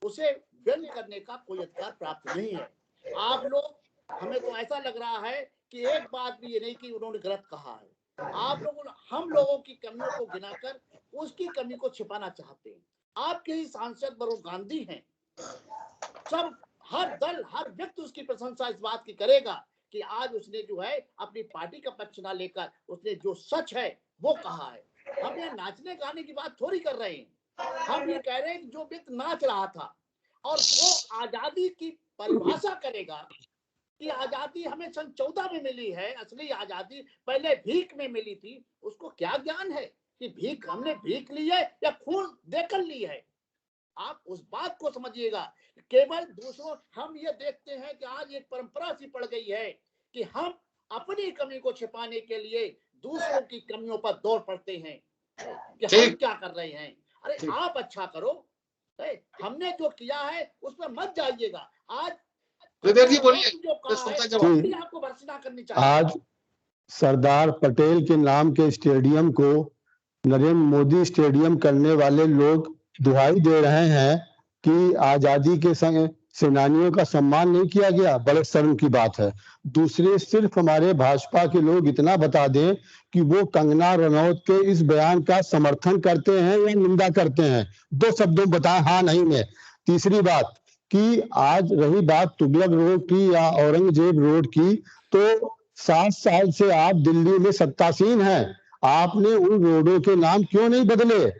उसे व्यंग करने का कोई अधिकार प्राप्त नहीं है। आप लोग, हमें तो ऐसा लग रहा है कि एक बात भी ये नहीं कि उन्होंने गलत कहा है। आप लोगों, हम लोगों की कमियों को गिनाकर उसकी कमी को छिपाना चाहते हैं। आपके ही सांसद बरूण गांधी हैं, सब, हर दल, हर व्यक्ति उसकी प्रशंसा इस बात की करेगा कि आज उसने जो है अपनी पार्टी का पक्ष ना लेकर उसने जो सच है वो कहा है। हम ये नाचने गाने की बात थोड़ी कर रहे हैं, हम ये कह रहे हैं कि जो व्यक्ति नाच रहा था और वो आजादी की परिभाषा करेगा कि आजादी हमें सन 14 में मिली है, असली आजादी पहले भीख में मिली थी, उसको क्या ज्ञान है कि भीख हमने भीख ली है या खून देकर ली है। आप उस बात को समझिएगा। केवल दूसरों, हम ये देखते हैं कि आज एक परंपरा सी पड़ गई है कि हम अपनी कमी को छिपाने के लिए दूसरों की कमियों पर दौड़ पड़ते हैं कि हम क्या कर रहे हैं। अरे आप अच्छा करो, हमने जो किया है उसमें मत जाइएगा। आज जी बोलिए, आपको भर्त्सना करनी चाहिए। आज सरदार पटेल के नाम के स्टेडियम को नरेंद्र मोदी स्टेडियम करने वाले लोग दुहाई दे रहे हैं कि आजादी के सेनानियों का सम्मान नहीं किया गया। बड़े शर्म की बात है। दूसरे, सिर्फ हमारे भाजपा के लोग इतना बता दें कि वो कंगना रनौत के इस बयान का समर्थन करते हैं या निंदा करते हैं। 2 शब्दों बताएं, हाँ नहीं में। तीसरी बात, कि आज रही बात तुगलक रोड की या औरंगजेब रोड की, तो 7 साल से आप दिल्ली में सत्तासीन हैं, आपने उन रोडों के नाम क्यों नहीं बदले?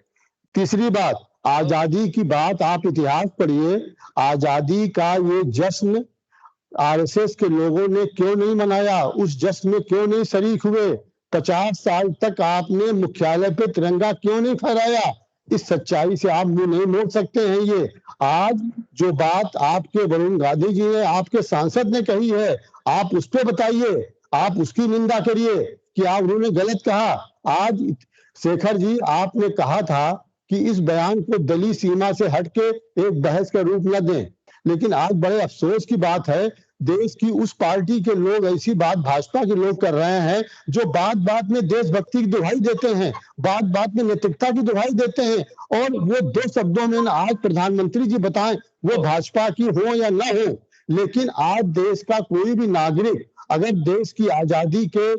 तीसरी बात, आजादी की बात, आप इतिहास पढ़िए, आजादी का ये जश्न आरएसएस के लोगों ने क्यों नहीं मनाया? उस जश्न में क्यों नहीं शरीक हुए? 50 साल तक आपने मुख्यालय पे तिरंगा क्यों नहीं फहराया? इस सच्चाई से आप मुंह नहीं मोड़ सकते हैं। ये आज जो बात आपके वरुण गांधी जी ने, आपके सांसद ने कही है, आप उस पर बताइए, आप उसकी निंदा करिए कि आप उन्होंने गलत कहा। आज शेखर जी, आपने कहा था कि इस बयान को दलीय सीमा से हटके एक बहस का रूप न दें, लेकिन आज बड़े अफसोस की बात है, देश की उस पार्टी के लोग ऐसी बात भाजपा के लोग कर रहे हैं जो बात बात में देशभक्ति की दुहाई देते हैं, बात बात में नैतिकता की दुहाई देते हैं, और वो 2 शब्दों में आज प्रधानमंत्री जी बताएं वो भाजपा की हो या ना हो, लेकिन आज देश का कोई भी नागरिक अगर देश की आजादी के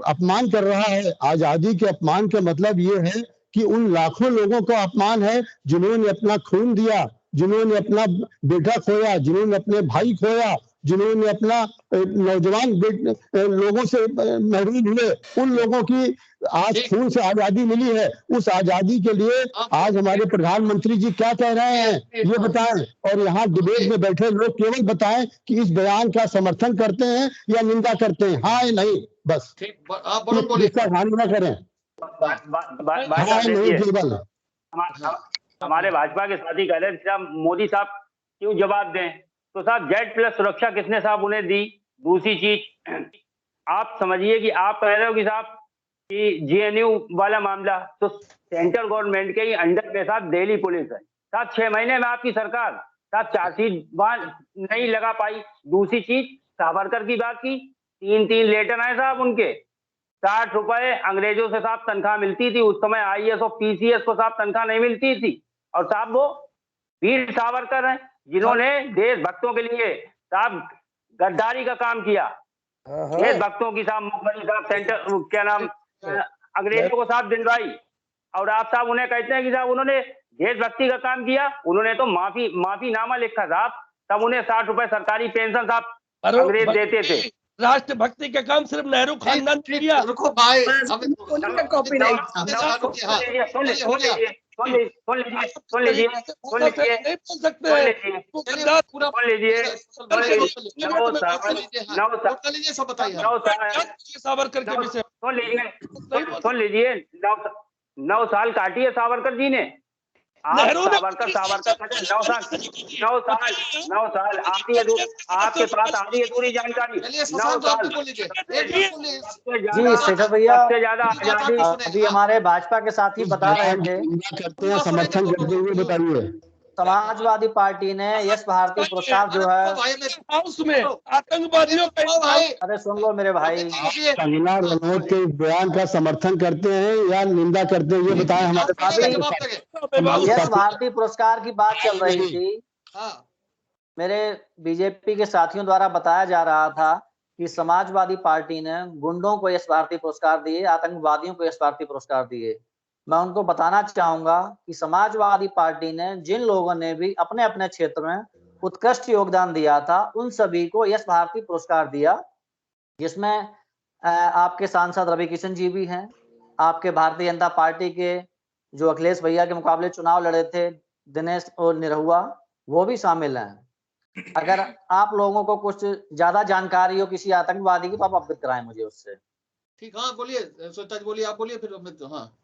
अपमान कर रहा है, आजादी के अपमान का मतलब ये है कि उन लाखों लोगों का अपमान है जिन्होंने अपना खून दिया, जिन्होंने अपना बेटा खोया, जिन्होंने अपने भाई खोया, जिन्होंने अपना नौजवान लोगों से महरूम हुए, उन लोगों की आज खून से आजादी मिली है। उस आजादी के लिए आज हमारे प्रधानमंत्री जी क्या कह रहे हैं ये बताएं, और यहाँ डिबेट में बैठे लोग केवल बताएं कि इस बयान का समर्थन करते हैं या निंदा करते हैं, हाँ या नहीं, बस इसका ध्यान न करें। हाँ नहीं केवल हमारे भाजपा के साथी कह रहे हैं मोदी साहब क्यों जवाब दें, तो साहब Z+ सुरक्षा किसने साहब उन्हें दी? दूसरी चीज आप समझिए कि आप कह रहे हो कि साहब कि GNU वाला मामला तो सेंट्रल गवर्नमेंट के ही अंडर में साहब दिल्ली पुलिस है साहब, 6 महीने में आपकी सरकार साहब चार्जशीट वहां नहीं लगा पाई। दूसरी चीज सावरकर की बात की, 3 लेटर आए साहब उनके, 60 रुपए अंग्रेजों से साहब तनख्वाह मिलती थी, उस समय IAS और PCS को साहब तनख्वाह नहीं मिलती थी, और साहब वो वीर सावरकर हैं जिन्होंने देशभक्तों के लिए साहब गद्दारी का काम किया, देशभक्तों की साहब मुखबरी साहब सेंटर क्या नाम अंग्रेजों को साहब दिलवाई, और आप साहब उन्हें कहते हैं कि साहब उन्होंने देशभक्ति का काम किया? उन्होंने तो माफीनामा लिखा साहब, तब उन्हें 60 रुपए सरकारी पेंशन साहब अंग्रेज देते थे। राष्ट्रभक्ति का काम सिर्फ नेहरू खानदान ने किया। रुको भाई, सुन लीजिए 9 साल काटी है सावरकर जी ने। सावरकर 9 साल आपके पास आधी अधूरी जानकारी। 9 साल जी शेखर भैया, सबसे ज्यादा आजादी अभी हमारे भाजपा के साथी बता रहे थे, करते हैं समर्थन करते हुए बताइए। समाजवादी पार्टी ने यश भारती पुरस्कार जो है उसमें आतंकवादियों का, अरे सुन लो मेरे भाई, कंगना रनौत के बयान का समर्थन करते हैं या निंदा करते हैं ये बताएं हमारे पास। यश भारती पुरस्कार की बात चल रही थी, मेरे बीजेपी के साथियों द्वारा बताया जा रहा था कि समाजवादी पार्टी ने गुंडों को यश भारती पुरस्कार दिए, आतंकवादियों को यश भारती पुरस्कार दिए। मैं उनको बताना चाहूंगा कि समाजवादी पार्टी ने जिन लोगों ने भी अपने अपने क्षेत्र में उत्कृष्ट योगदान दिया था उन सभी को यश भारती पुरस्कार दिया, जिसमें आपके सांसद रवि किशन जी भी हैं, आपके भारतीय जनता पार्टी के जो अखिलेश भैया के मुकाबले चुनाव लड़े थे दिनेश और निरहुआ, वो भी शामिल हैं। अगर आप लोगों को कुछ ज्यादा जानकारी हो किसी आतंकवादी की तो आप अवगत कराएं मुझे उससे। ठीक, हाँ बोलिए सोचा, बोलिए आप, बोलिए फिर अमित। हाँ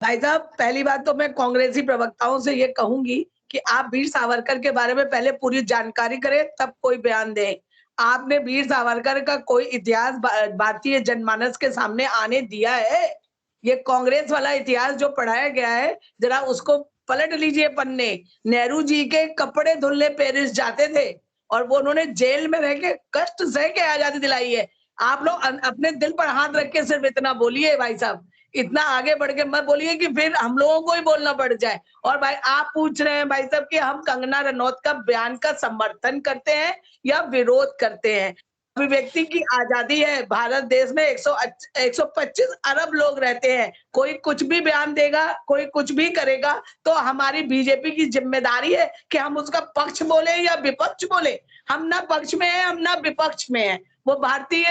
भाई साहब, पहली बात तो मैं कांग्रेसी प्रवक्ताओं से ये कहूंगी कि आप वीर सावरकर के बारे में पहले पूरी जानकारी करें तब कोई बयान दें। आपने वीर सावरकर का कोई इतिहास भारतीय जनमानस के सामने आने दिया है? ये कांग्रेस वाला इतिहास जो पढ़ाया गया है जरा उसको पलट लीजिए पन्ने। नेहरू जी के कपड़े धुलने पेरिस जाते थे और वो उन्होंने जेल में रह के कष्ट सह के आजादी दिलाई है। आप लोग अपने दिल पर हाथ रख के सिर्फ इतना बोलिए भाई साहब, इतना आगे बढ़ के मत बोलिए कि फिर हम लोगों को ही बोलना पड़ जाए। और भाई आप पूछ रहे हैं भाई साहब कि हम कंगना रनौत का बयान का समर्थन करते हैं या विरोध करते हैं। अभिव्यक्ति की आजादी है। भारत देश में 125 अरब लोग रहते हैं। कोई कुछ भी बयान देगा, कोई कुछ भी करेगा, तो हमारी बीजेपी की जिम्मेदारी है कि हम उसका पक्ष बोले या विपक्ष बोले। हम ना पक्ष में है, हम ना विपक्ष में है। वो भारतीय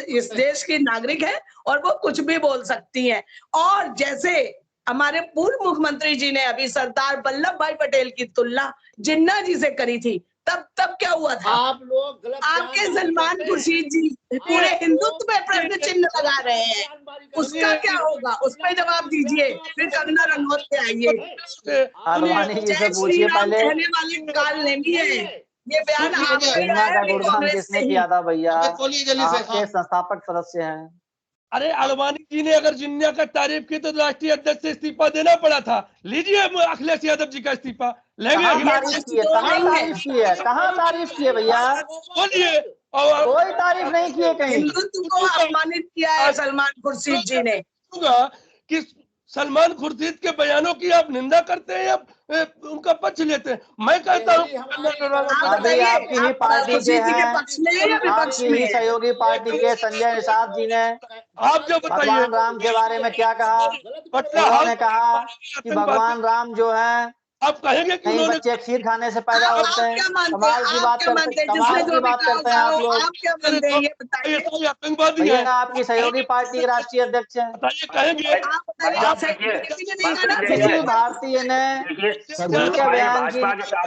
इस देश की नागरिक है और वो कुछ भी बोल सकती है। और जैसे हमारे पूर्व मुख्यमंत्री जी ने अभी सरदार वल्लभ भाई पटेल की तुलना जिन्ना जी से करी थी, तब क्या हुआ था? आप लोग गलत आपके सलमान खुर्शीद जी पूरे हिंदुत्व पे प्रश्न चिन्ह लगा रहे हैं। उसका क्या होगा? उस पर जवाब दीजिए, फिर कंगना रनौत पे आइए। आडवाणी जी से पूछिए पहले। कहने वाले काल नहीं है, ये बयान जिन्ना का गुणगान किसने किया था भैया? आपके हाँ। संस्थापक सदस्य हैं। अरे आडवाणी जी ने अगर जिन्ना का तारीफ की तो राष्ट्रीय अध्यक्ष से इस्तीफा देना पड़ा था। लीजिए अखिलेश यादव जी का इस्तीफा लेंगे। कहाँ तारीफ की है? कहाँ तारीफ की है भैया? बोलिए। कोई तारीफ नहीं की है कहीं। हिंदुत्व को अपमानित किया है सलमान खुर्शीद जी ने। कि सलमान खुर्शीद के बयानों की आप निंदा करते हैं या उनका पक्ष लेते हैं? मैं कहता हूँ अभी आपकी ही पार्टी के हैं, आपकी ही सहयोगी पार्टी के संजय निषाद जी ने आप जो बताइए भगवान राम के बारे में क्या कहा? उन्होंने कहा कि भगवान राम जो है, आप कहेंगे कि कई बच्चे खीर खाने से पैदा होते हैं। कमाल की बात करते हैं, कमाल की बात करते हैं आप लोग। आतंकवादी भैया है। आपकी सहयोगी पार्टी के राष्ट्रीय अध्यक्ष हैं। कहेंगे किसी भारतीय ने उनके बयान की,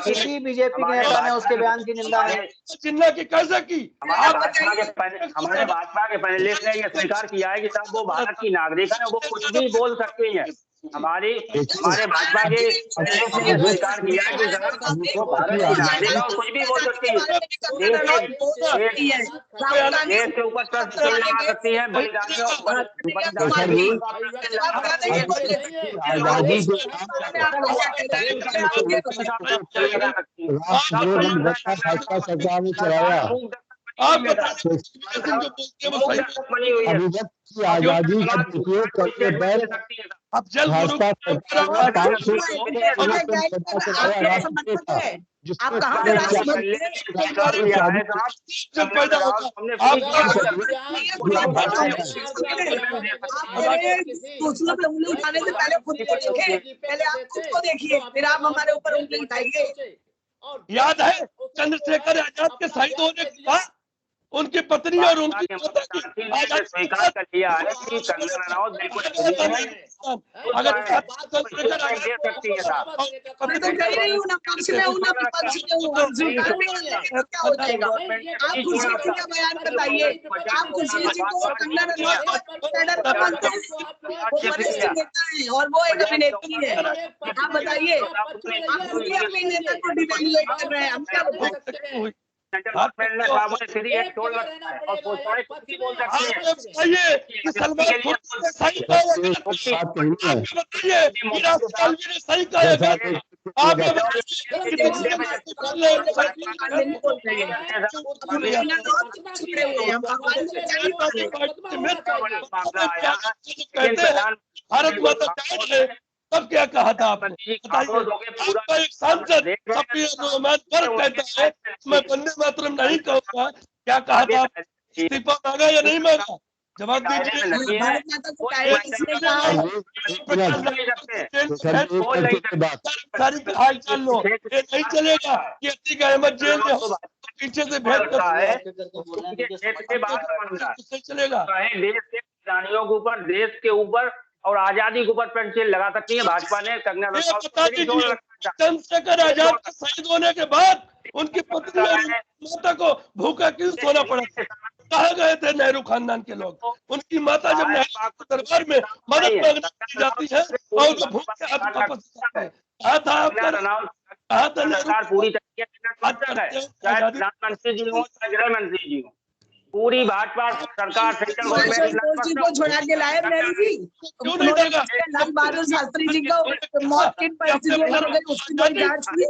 किसी बीजेपी के नेता ने उसके बयान की निंदा नहीं। चिन्ना की कैसे की? हमारे भाजपा के पैनलिस्ट ने यह स्वीकार किया है कि साहब वो भारत की नागरिक है, वो कुछ भी बोल सकती है। हमारे भाजपा के पैनलिस्ट ने यह स्वीकार किया है कि साहब वो भारत की नागरिक है और कुछ भी बोल सकती है। देश के ऊपर ट्रस्ट लगा सकती है, बलिदानियों भाजपा सरकार ने चलाया। अभिव्यक्ति की आजादी का उपयोग करने पर भाजपा सरकार दूसरों पे उंगली उठाने से पहले खुद को देखें। पहले आप खुद को देखिए, फिर आप हमारे ऊपर उंगली उठाइए। याद है चंद्रशेखर आजाद के शहीद होने के बाद उनकी पत्नी और उनकी स्वीकार कर लिया है कि कंगना रनौत बिल्कुल अगर दे सकती है साहब। मैं तो कह रही हूँ ना पक्ष में हूँ ना विपक्ष में हूँ। क्या हो जाएगा? आप खुर्शीद जी का बयान बताइए। आप खुर्शीद जी को कंगना रनौत वो वरिष्ठ नेता है और वो एक अभिनेत्री है। आप बताइए, आप खुद ही अपने नेता को डिवेल्यूएट कर रहे हैं। हम क्या बताएं? साहब ने सीधी एक टोल रखा है और पोस्टमार्टम कुछ भी बोल सकती बताइए कि सलमान खुर्शीद ने सही कहा सही कहा। आप भारत माता है तब क्या कहा था आपने? आपका एक सांसद कहता है मैं वंदे मातरम नहीं कहूँगा, क्या कहा था? इस्तीफा मांगा या नहीं मांगा? जवाब दीजिए। हालचाल लो, ये नहीं चलेगा कि अतीक अहमद जेल में हो पीछे से भेद चलेगा। देश के किसानियों के ऊपर, देश के ऊपर और आजादी के ऊपर पेंसिल लगा सकती है भाजपा ने। चंद्रशेखर आजाद के शहीद होने के बाद उनकी पत्नी और माता को भूखा क्यों सोना पड़ा? कहाँ गए थे नेहरू खानदान के लोग? उनकी माता जब नेहरू दरबार में मदद मांगने जाती है और उनको भूख के हाथ वापस जाते हैं। सरकार पूरी तरीके से प्रधानमंत्री जी हो, गृह मंत्री जी हो, पूरी भाजपा सरकार सेंट्रल गवर्नमेंट को छुड़ा के लाए नेहरू जी। लाल बहादुर शास्त्री जी को मौत की परिस्थितियों में उसकी कोई जांच हुई?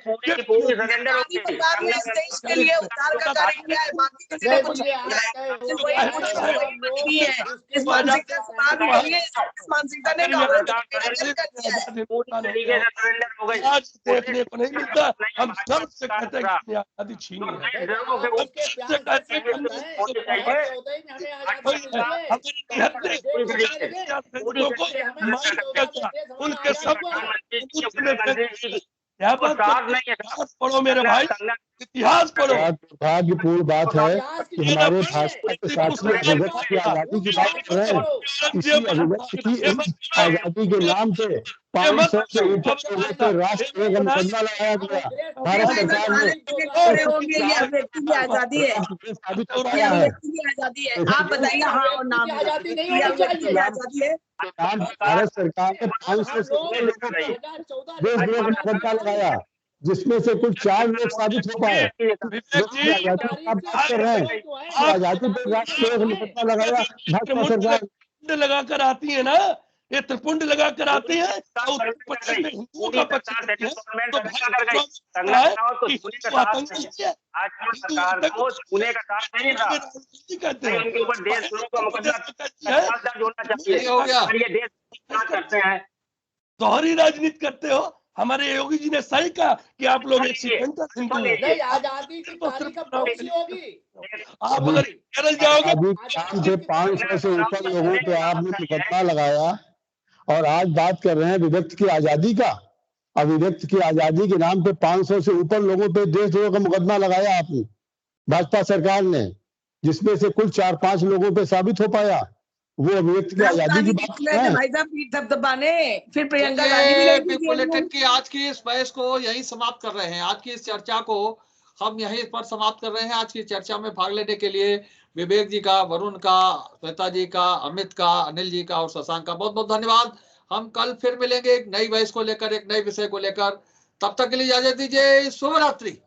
पूरी की पूरी सरेंडर हो गई। सरकार ने इस देश के लिए उद्धार का कार्य किया है, बाकी किसी ने कुछ नहीं किया है। कोई कुछ नहीं है। इस मानसिकता से बाहर निकलिए, इस मानसिकता ने कांग्रेस को कर दिया है। पूरी तरीके से सरेंडर हो गई। आज देखने को नहीं मिलता। हम सब से कहते हैं कि आजादी छीनी है, उसके प्यार से कहते हैं, होनी चाहिए। चौदह में हमें आजादी उनके सब प्रधानमंत्री क्या बात साथ नहीं है। इतिहास पढ़ो मेरे भाई, इतिहास पढ़ो। दुर्भाग्यपूर्ण बात है कि हमारे भाजपा के साथी अभिव्यक्ति की आजादी की बात कर रहे हैं। इसी अभिव्यक्ति की आजादी के नाम पे 500 से ऊपर लोगों पे राष्ट्र का मुकदमा लगाया गया। भारत सरकार ने ये अभिव्यक्ति की आजादी है, साबित ये कराया है। अभिव्यक्ति की आजादी है। आप बताइए हाँ और नाम, आजादी नहीं ये होनी अभिव्यक्ति की चाहिए। आजादी है। भारत सरकार ने 500 से ऊपर लोगों पे देशद्रोह का मुकदमा लगाया, जिसमें से कुछ 4 लोग साबित हो पाए। लोग आजादी की बात कर रहे हैं, आजादी पे राष्ट्रद्रोह का मुकदमा लगाया भाजपा सरकार। त्रिपुंड लगाकर आती है ना, ये त्रिपुंड लगाकर आती है और उत्तर प्रदेश में हिंदुओं का पक्ष करती है। तो आज सरकार को पुणे का साथ नहीं था, कहते हैं उनके ऊपर देशद्रोह का मुकदमा दर्ज होना चाहिए। और ये देश करते हैं, दोहरी राजनीति करते हो। हमारे योगी जी ने सही कहा कि आप लोग एक सेकंड तक हिंदू हो। नहीं, आजादी की तारीख अब कौन सी होगी? आप अगर केरल जाओगे अभी 500 से ऊपर लोगों पे आपने मुकदमा लगाया और आज बात कर रहे हैं अभिव्यक्ति की आजादी का। अभिव्यक्ति की आजादी के नाम पे 500 से ऊपर लोगों पे देशद्रोह का मुकदमा लगाया आपने भाजपा सरकार ने, जिसमें से कुल 4-5 लोगों पे साबित हो पाया। वो अभिव्यक्ति की आजादी की बात कर रहे हैं। भाई साहब पीठ थपथपाने, फिर प्रियंका गांधी भी बुलेटिन की आज की इस बहस को यहीं समाप्त कर रहे हैं। आज की इस चर्चा को हम यहीं पर समाप्त कर रहे हैं। आज की चर्चा में भाग लेने के लिए विवेक जी का, वरुण का, श्वेता जी का, अमित का, अनिल जी का और शशांक का बहुत बहुत धन्यवाद। हम कल फिर मिलेंगे एक नई बहस को लेकर, एक नए विषय को लेकर। तब तक के लिए इजाजत दीजिए। शुभ रात्रि।